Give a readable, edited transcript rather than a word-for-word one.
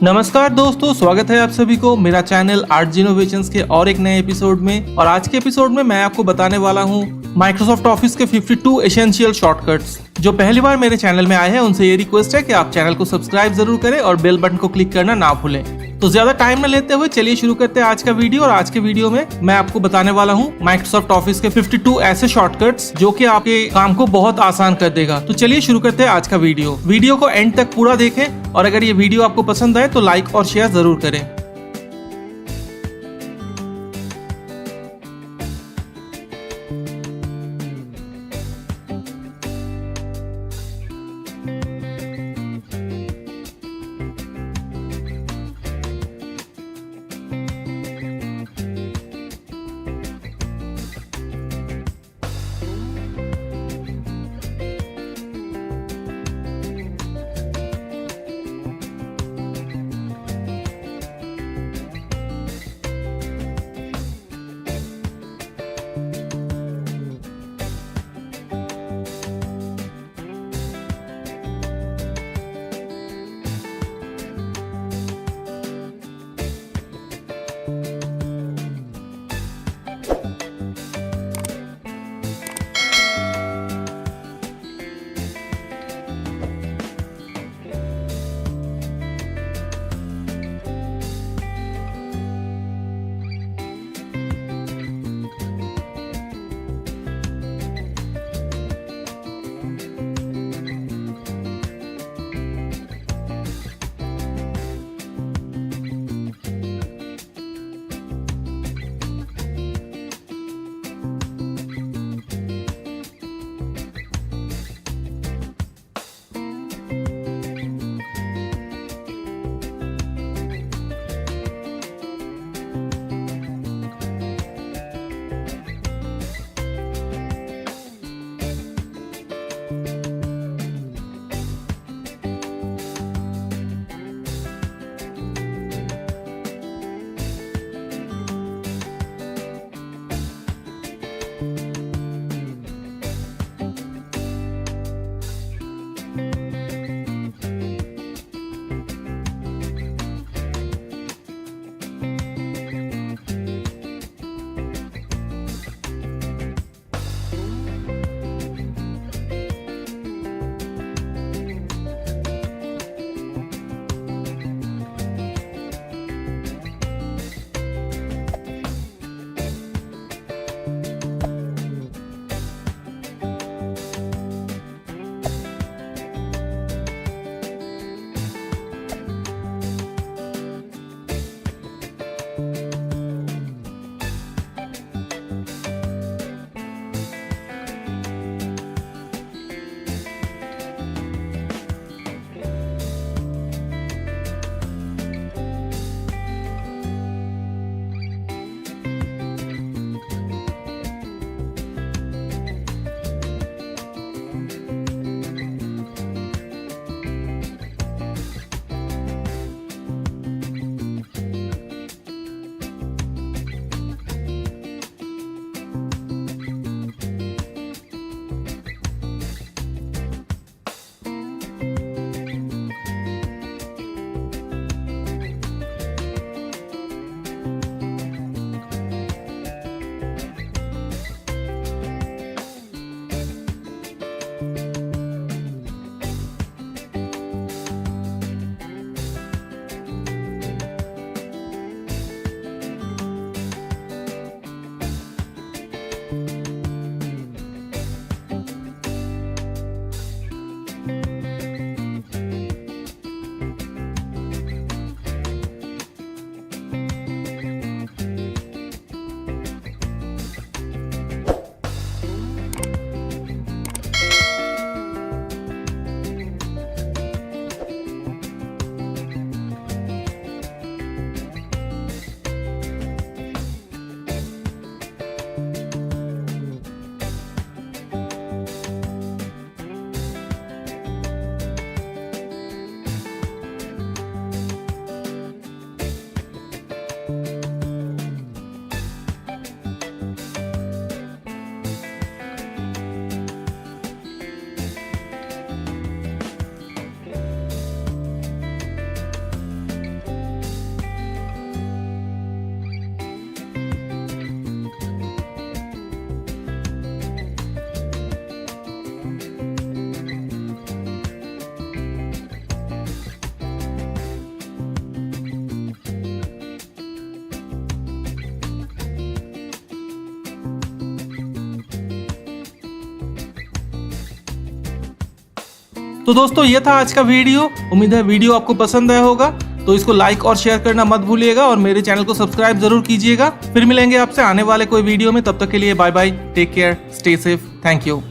नमस्कार दोस्तों, स्वागत है आप सभी को मेरा चैनल आर्ट इनोवेशंस के और एक नए एपिसोड में। और आज के एपिसोड में मैं आपको बताने वाला हूँ माइक्रोसॉफ्ट ऑफिस के 52 एसेंशियल शॉर्टकट्स। जो पहली बार मेरे चैनल में आए हैं उनसे ये रिक्वेस्ट है कि आप चैनल को सब्सक्राइब जरूर करें और बेल बटन को क्लिक करना ना भूलें। तो ज्यादा टाइम न लेते हुए चलिए शुरू करते हैं आज का वीडियो। और आज के वीडियो में मैं आपको बताने वाला हूँ माइक्रोसॉफ्ट ऑफिस के 52 ऐसे शॉर्टकट्स जो कि आपके काम को बहुत आसान कर देगा। तो चलिए शुरू करते हैं आज का वीडियो को एंड तक पूरा देखें और अगर ये वीडियो आपको पसंद आए तो लाइक और शेयर जरूर करें। तो दोस्तों ये था आज का वीडियो। उम्मीद है वीडियो आपको पसंद आया होगा, तो इसको लाइक और शेयर करना मत भूलिएगा और मेरे चैनल को सब्सक्राइब जरूर कीजिएगा। फिर मिलेंगे आपसे आने वाले कोई वीडियो में, तब तक के लिए bye bye, take care, stay safe, thank you.